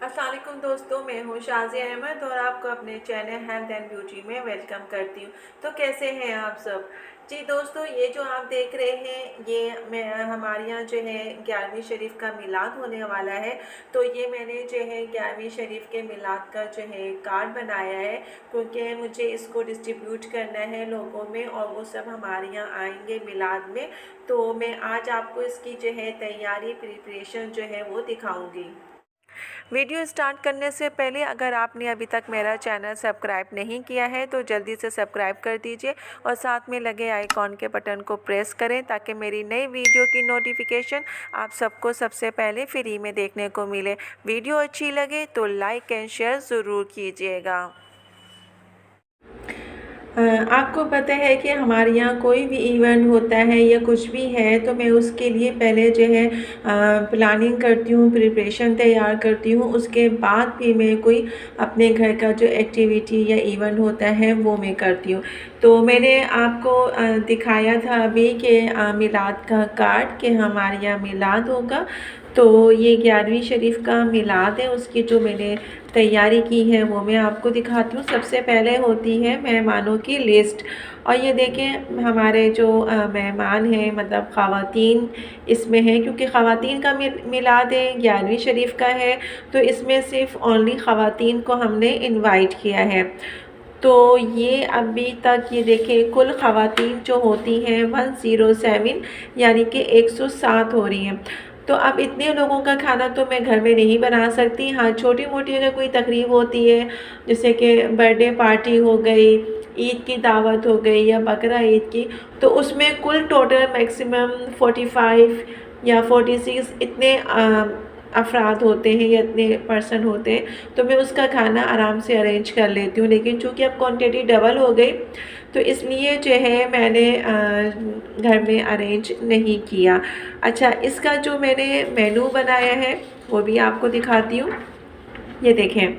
अस्सलाम वालेकुम दोस्तों, मैं हूँ शाज़िया अहमद और आपको अपने चैनल हेल्थ एंड ब्यूटी में वेलकम करती हूँ। तो कैसे हैं आप सब? जी दोस्तों, ये जो आप देख रहे हैं ये मैं हमारे यहाँ जो है 11वीं शरीफ का मिलाद होने वाला है। तो ये मैंने जो है 11वीं शरीफ के मिलाद का जो है कार्ड बनाया है, क्योंकि मुझे इसको डिस्ट्रीब्यूट करना है लोगों में और वो सब हमारे यहाँ आएंगे मिलाद में। तो मैं आज आपको इसकी जो है तैयारी प्रिपरेशन जो है वो दिखाऊँगी। वीडियो स्टार्ट करने से पहले अगर आपने अभी तक मेरा चैनल सब्सक्राइब नहीं किया है तो जल्दी से सब्सक्राइब कर दीजिए और साथ में लगे आइकॉन के बटन को प्रेस करें ताकि मेरी नई वीडियो की नोटिफिकेशन आप सबको सबसे पहले फ्री में देखने को मिले। वीडियो अच्छी लगे तो लाइक एंड शेयर ज़रूर कीजिएगा। आपको पता है कि हमारे यहाँ कोई भी इवेंट होता है या कुछ भी है तो मैं उसके लिए पहले जो है प्लानिंग करती हूँ, प्रिपरेशन तैयार करती हूँ। उसके बाद भी मैं कोई अपने घर का जो एक्टिविटी या इवेंट होता है वो मैं करती हूँ। तो मैंने आपको दिखाया था अभी कि मिलाद का कार्ड कि हमारे यहाँ मिलाद होगा। तो ये 11वीं शरीफ का मिलाद है, उसकी जो मैंने तैयारी की है वो मैं आपको दिखाती हूँ। सबसे पहले होती है मेहमानों की लिस्ट, और ये देखें हमारे जो मेहमान हैं मतलब ख़वातीन इसमें हैं, क्योंकि ख़वातीन का मिलाद है, 11वीं शरीफ का है, तो इसमें सिर्फ़ ओनली ख़वातीन को हमने इनवाइट किया है। तो ये अभी तक ये देखें कुल ख़वातीन जो होती हैं 107 यानी कि 107 हो रही हैं। तो अब इतने लोगों का खाना तो मैं घर में नहीं बना सकती। हाँ, छोटी मोटी अगर कोई तकरीब होती है, जैसे कि बर्थडे पार्टी हो गई, ईद की दावत हो गई या बकरा ईद की, तो उसमें कुल टोटल मैक्सिमम 45 या 46 इतने अफराद होते हैं या इतने पर्सन होते हैं, तो मैं उसका खाना आराम से अरेंज कर लेती हूँ। लेकिन चूँकि अब क्वांटिटी डबल हो गई तो इसलिए जो है मैंने घर में अरेंज नहीं किया। अच्छा, इसका जो मैंने मेनू बनाया है वो भी आपको दिखाती हूँ। ये देखें,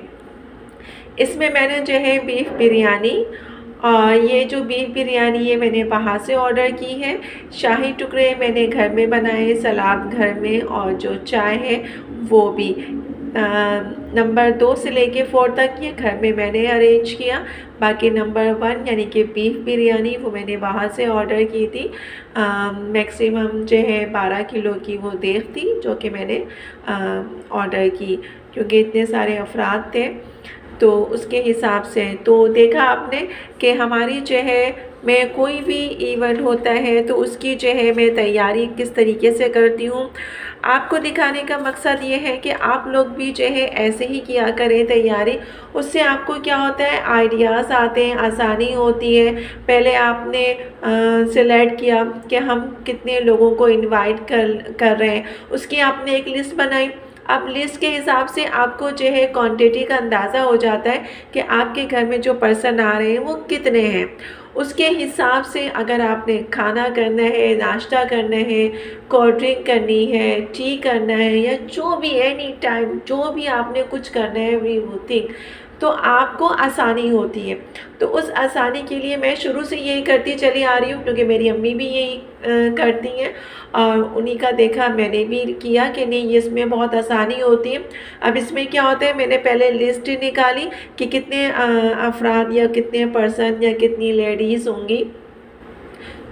इसमें मैंने जो है बीफ बिरयानी, और ये जो बीफ बिरयानी ये मैंने बाहर से ऑर्डर की है। शाही टुकड़े मैंने घर में बनाए, सलाद घर में, और जो चाय है वो भी नंबर 2 से लेके 4 तक ये घर में मैंने अरेंज किया। बाकी नंबर 1 यानी कि बीफ बिरयानी वो मैंने बाहर से ऑर्डर की थी। मैक्सिमम जो है 12 किलो की वो देख थी जो कि मैंने ऑर्डर की, क्योंकि इतने सारे अफराद थे तो उसके हिसाब से। तो देखा आपने कि हमारी जो है मैं कोई भी इवेंट होता है तो उसकी जो है मैं तैयारी किस तरीके से करती हूँ। आपको दिखाने का मकसद ये है कि आप लोग भी जो है ऐसे ही किया करें तैयारी। उससे आपको क्या होता है, आइडियाज़ आते हैं, आसानी होती है। पहले आपने सिलेक्ट किया कि हम कितने लोगों को इनवाइट कर रहे हैं, उसकी आपने एक लिस्ट बनाई। अब लिस्ट के हिसाब से आपको जो है क्वांटिटी का अंदाज़ा हो जाता है कि आपके घर में जो पर्सन आ रहे हैं वो कितने हैं। उसके हिसाब से अगर आपने खाना करना है, नाश्ता करना है, कोल्ड ड्रिंक करनी है, टी करना है, या जो भी एनी टाइम जो भी आपने कुछ करना है वी वो थिंग, तो आपको आसानी होती है। तो उस आसानी के लिए मैं शुरू से यही करती चली आ रही हूँ, क्योंकि मेरी अम्मी भी यही करती हैं और उन्हीं का देखा मैंने भी किया कि नहीं इसमें बहुत आसानी होती है। अब इसमें क्या होता है, मैंने पहले लिस्ट निकाली कि कितने अफराद या कितने पर्सन या कितनी लेडीज़ होंगी।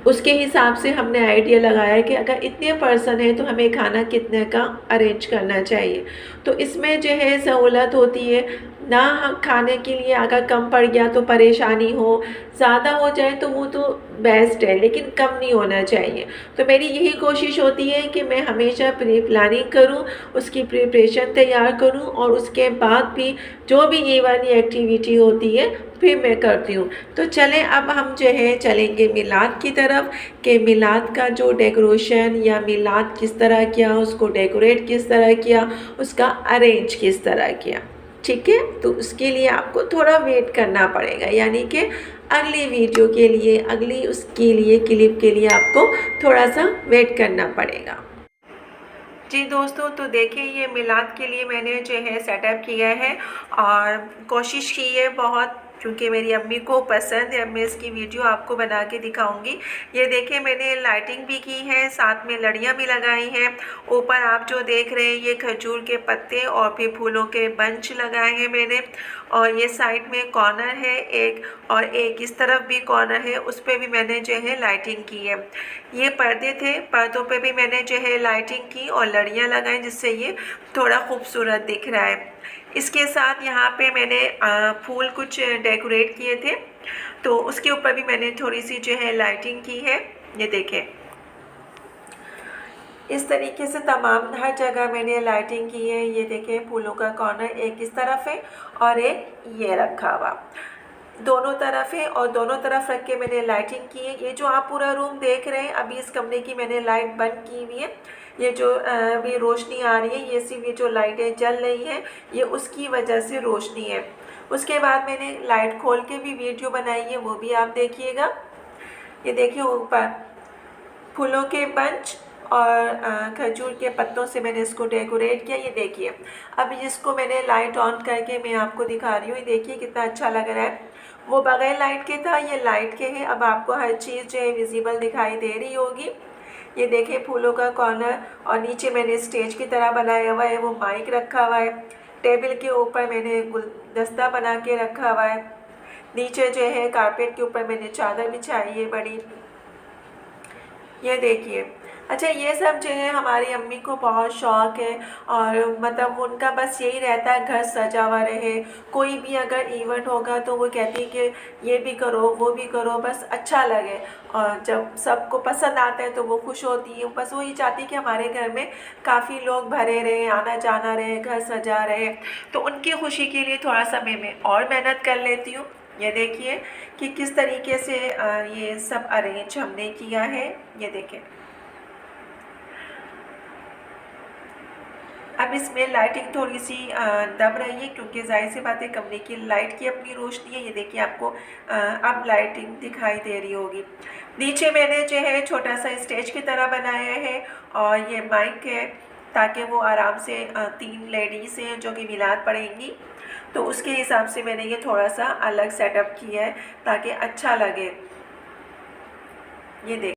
उसके हिसाब से हमने आइडिया लगाया कि अगर इतने पर्सन हैं तो हमें खाना कितने का अरेंज करना चाहिए। तो इसमें जो है सहूलत होती है ना, खाने के लिए अगर कम पड़ गया तो परेशानी हो, ज़्यादा हो जाए तो वो तो बेस्ट है, लेकिन कम नहीं होना चाहिए। तो मेरी यही कोशिश होती है कि मैं हमेशा प्री प्लानिंग करूँ, उसकी प्रिपरेशन तैयार करूँ, और उसके बाद भी जो भी इवेंट या एक्टिविटी होती है फिर मैं करती हूँ। तो चलें अब हम जो है चलेंगे मिलाद की तरफ, कि मिलाद का जो डेकोरेशन या मिलाद किस तरह किया, उसको डेकोरेट किस तरह किया, उसका अरेंज किस तरह किया। ठीक है, तो उसके लिए आपको थोड़ा वेट करना पड़ेगा, यानी कि अगली वीडियो के लिए, अगली उसके लिए क्लिप के लिए आपको थोड़ा सा वेट करना पड़ेगा। जी दोस्तों, तो देखिए ये मिलाद के लिए मैंने जो है सेटअप किया है और कोशिश की है बहुत क्योंकि मेरी अम्मी को पसंद है। मैं इसकी वीडियो आपको बना के दिखाऊंगी। ये देखिए मैंने लाइटिंग भी की है, साथ में लड़ियाँ भी लगाई हैं। ऊपर आप जो देख रहे हैं ये खजूर के पत्ते और फिर फूलों के बंच लगाए हैं मैंने। और ये साइड में कॉर्नर है एक, और एक इस तरफ भी कॉर्नर है, उस पर भी मैंने जो है लाइटिंग की है। ये पर्दे थे, पर्दों पे भी मैंने जो है लाइटिंग की और लड़ियाँ लगाई, जिससे ये थोड़ा खूबसूरत दिख रहा है। इसके साथ यहाँ पे मैंने फूल कुछ डेकोरेट किए थे, तो उसके ऊपर भी मैंने थोड़ी सी जो है लाइटिंग की है। ये देखें, इस तरीके से तमाम हर जगह मैंने लाइटिंग की है। ये देखें, फूलों का कॉर्नर एक इस तरफ है और एक ये रखा हुआ, दोनों तरफ है, और दोनों तरफ रख के मैंने लाइटिंग की है। ये जो आप पूरा रूम देख रहे हैं, अभी इस कमरे की मैंने लाइट बंद की हुई है। ये जो अभी रोशनी आ रही है, ये सिर्फ ये जो लाइटें जल रही हैं, ये उसकी वजह से रोशनी है। उसके बाद मैंने लाइट खोल के भी वीडियो बनाई है, वो भी आप देखिएगा। ये देखिए, ऊपर फूलों के बंच और खजूर के पत्तों से मैंने इसको डेकोरेट किया। ये देखिए, अब इसको मैंने लाइट ऑन करके मैं आपको दिखा रही हूँ। ये देखिए कितना अच्छा लग रहा है। वो बगैर लाइट के था, ये लाइट के है। अब आपको हर चीज़ जो है विजिबल दिखाई दे रही होगी। ये देखिए फूलों का कॉर्नर, और नीचे मैंने स्टेज की तरह बनाया हुआ है, वो माइक रखा हुआ है। टेबल के ऊपर मैंने गुलदस्ता बना के रखा हुआ है। नीचे जो है कारपेट के ऊपर मैंने चादर बिछाई है बड़ी। ये देखिए, अच्छा, ये सब जो है हमारी अम्मी को बहुत शौक़ है, और मतलब उनका बस यही रहता है घर सजा हुआ रहे। कोई भी अगर इवेंट होगा तो वो कहती है कि ये भी करो वो भी करो, बस अच्छा लगे। और जब सबको पसंद आता है तो वो खुश होती है। बस वो ये चाहती है कि हमारे घर में काफ़ी लोग भरे रहे, आना जाना रहे, घर सजा रहे। तो उनकी खुशी के लिए थोड़ा सा मैं और मेहनत कर लेती हूँ। ये देखिए कि किस तरीके से ये सब अरेंज हमने किया है। ये देखें, अब इसमें लाइटिंग थोड़ी सी दब रही है, क्योंकि जाहिर सी बात है कमरे की लाइट की अपनी रोशनी है। ये देखिए, आपको अब लाइटिंग दिखाई दे रही होगी। नीचे मैंने जो है छोटा सा स्टेज की तरह बनाया है, और ये माइक है, ताकि वो आराम से 3 लेडीज़ हैं जो कि मिलाद पढ़ेंगी, तो उसके हिसाब से मैंने ये थोड़ा सा अलग सेटअप किया है ताकि अच्छा लगे। ये देख,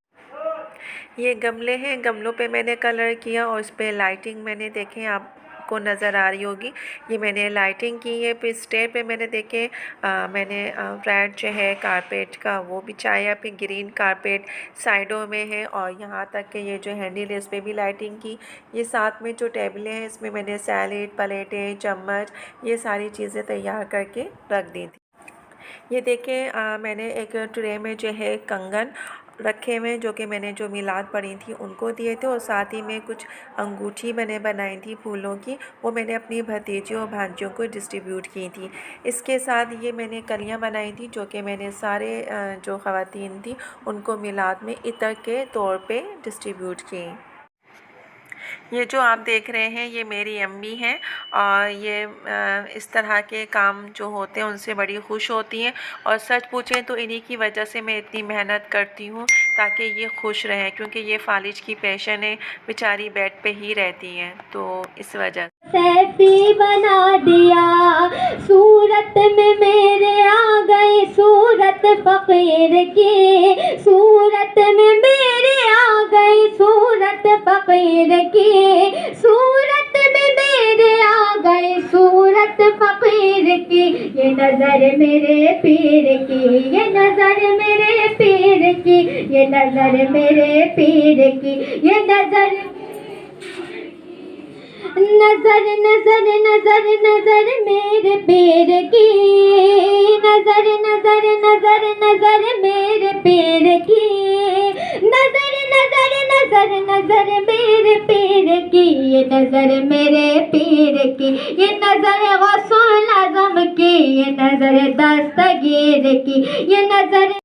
ये गमले हैं, गमलों पे मैंने कलर किया, और इस पर लाइटिंग मैंने देखें आपको नज़र आ रही होगी। ये मैंने लाइटिंग की है। फिर स्टेज पे मैंने देखे मैंने रेड जो है कारपेट का वो बिछाया, फिर ग्रीन कारपेट साइडों में है, और यहाँ तक कि ये जो हैंडल है इस पर भी लाइटिंग की। ये साथ में जो टेबलें हैं इसमें मैंने सैलेड, प्लेटें, चम्मच, ये सारी चीज़ें तैयार करके रख दी थी। ये देखें, मैंने एक ट्रे में जो है कंगन रखे हुए, जो कि मैंने जो मिलाद पढ़ी थी उनको दिए थे, और साथ ही में कुछ अंगूठी मैंने बनाई थी फूलों की, वो मैंने अपनी भतीजियों और भांजियों को डिस्ट्रीब्यूट की थी। इसके साथ ये मैंने कलियां बनाई थी, जो कि मैंने सारे जो ख़वातीन थी उनको मिलाद में इतर के तौर पे डिस्ट्रीब्यूट की। ये जो आप देख रहे हैं ये मेरी अम्मी हैं, और ये इस तरह के काम जो होते हैं उनसे बड़ी खुश होती हैं, और सच पूछें तो इन्हीं की वजह से मैं इतनी मेहनत करती हूँ ताकि ये खुश रहें, क्योंकि ये फालिज की पेशेंट है, बेचारी बेड पे ही रहती हैं, तो इस वजह सैफी बना दिया सूरत में मेरे आ गई सूरत फकीर की, सूरत में मेरे आ गई सूरत फकीर की, सूरत में मेरे आ गई सूरत फकीर की। ये नजर मेरे पीर की, ये नजर मेरे पीर की, ये नजर मेरे पीर की, ये नजर नजर नजर नजर नजर मेरे पीर की, नजर नजर नजर नजर मेरे पीर की, नजर नजर नजर नजर मेरे पीर की, ये नजर मेरे पीर की, ये नजर गौसुल आज़म की, ये नजर दस्तगीर की, ये नजर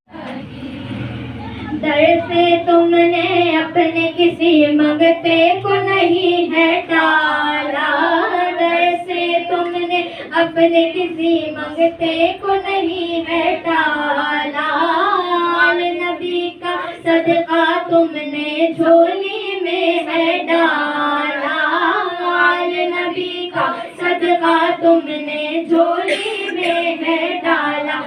दर से तुमने अपने किसी मंगते को नहीं है टाला, दर से तुमने अपने किसी मंगते को नहीं है टाला, नबी का सदका तुमने झोली में है डाला, नबी का सदका तुमने झोली में है डाला,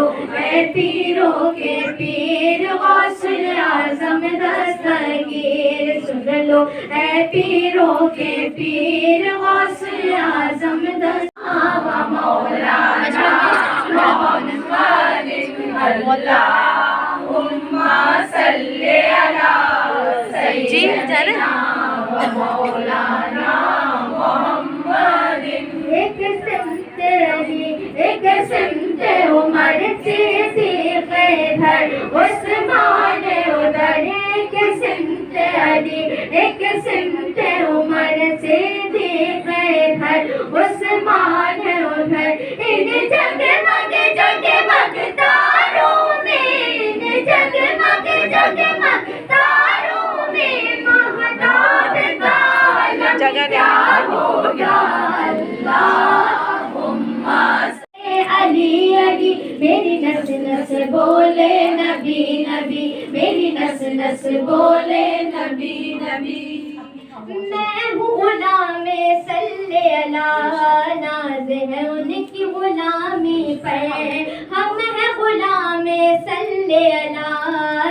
लो ऐ पीरों के पीर गौसुल आज़म दस्तगीर, सुन लो ऐ पीरों के पीर गौसुल आज़म दस्तगीर। मौलाना मोहम्मद अल्लाहुम्मा सल्ली अला सय्यिदना व मौलाना मोहम्मद। एक सिमत अली एक सिमत उमर सिद्दीक़ इधर उस्मान उधर, एक सिमत अली एक सिमत उमर सिद्दीक़ इधर उस्मान उधर, इन जगमग जगमग तारों में, इन जगमग जगमग तारों में महताब का आलम क्या होगा। अल्लाहुम्मा अली अली, मेरी नस नस बोले नबी नबी, मेरी नस नस बोले नबी नबी। मैं हूँ गुलामे सल्ले अला, नाज़ है उनकी गुलामी पर, हम हैं गुलामे सल्ले अला,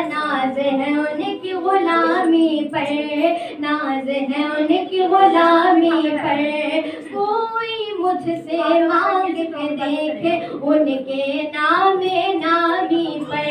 नाज़ है उनकी गुलामी पर, नाज़ है उनकी गुलामी पर। कोई मुझसे मांग के देखे उनके नामे नामी पर,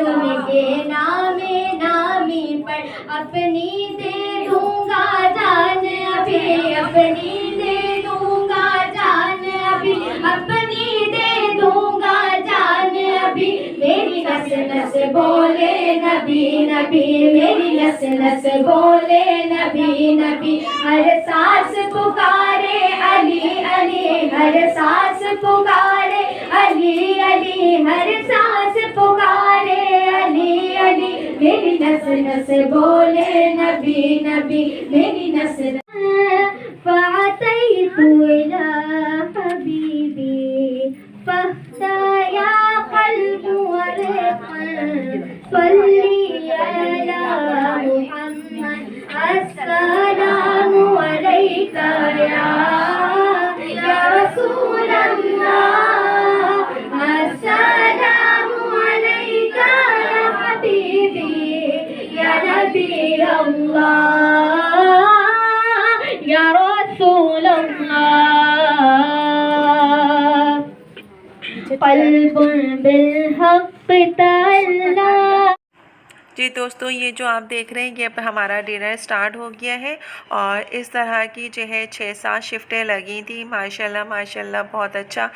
उनके नामे नामी पर, अपनी दे दूंगा जान अभी, अपनी दे दूंगा जान अभी, अपनी दे दूंगा जान अभी। मेरी नस नस बोले नबी नबी, मेरी नस नस बोले नबी नबी। हर सांस पुकारे अली अली, हर सांस पुकारे अली अली, हर सांस पुकारे अली अली। मेरी नस नस बोले नबी नबी, मेरी नस फ़अतैतु इला हबीबी फ़अहया क़ल्बु वरक़न, सल्ली अला मुहम्मद अस्सलामु अलैका या रसूल अल्लाह, अस्सलामु अलैका या हबीबी या नबी अल्लाह या रसूल अल्लाह। क़ल्बुन बिल हक़्क़ तअल्ला। जी दोस्तों, ये जो आप देख रहे हैं ये अब हमारा डिनर स्टार्ट हो गया है और इस तरह की जो है 6-7 शिफ्टें लगी थी। माशाल्लाह माशाल्लाह बहुत अच्छा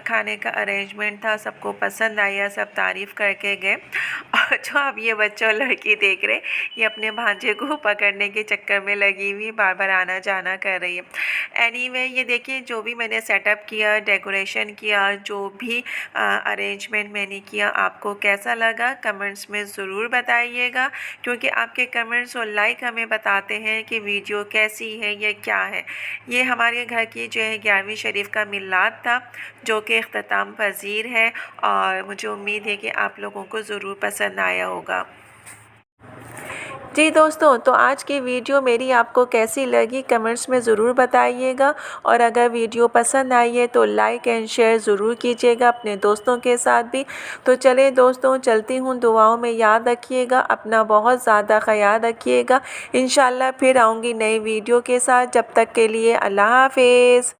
खाने का अरेंजमेंट था, सबको पसंद आया, सब तारीफ़ करके गए। और जो आप ये बच्चा और लड़की देख रहे हैं ये अपने भांजे को पकड़ने के चक्कर में लगी हुई, बार बार आना जाना कर रही है। एनीवे ये देखिए जो भी मैंने सेटअप किया, डेकोरेशन किया, जो भी अरेंजमेंट मैंने किया, आपको कैसा लगा कमेंट्स में ज़रूर बताइएगा, क्योंकि आपके कमेंट्स और लाइक हमें बताते हैं कि वीडियो कैसी है या क्या है। ये हमारे घर की जो है 11वीं शरीफ का मिलाद था जो कि इख्तिताम पज़ीर है और मुझे उम्मीद है कि आप लोगों को ज़रूर पसंद आया होगा। जी दोस्तों, तो आज की वीडियो मेरी आपको कैसी लगी कमेंट्स में ज़रूर बताइएगा और अगर वीडियो पसंद आई है तो लाइक एंड शेयर ज़रूर कीजिएगा अपने दोस्तों के साथ भी। तो चले दोस्तों, चलती हूँ, दुआओं में याद रखिएगा, अपना बहुत ज़्यादा ख्याल रखिएगा। इंशाल्लाह फिर आऊँगी नई वीडियो के साथ, जब तक के लिए अल्लाह हाफ़िज़।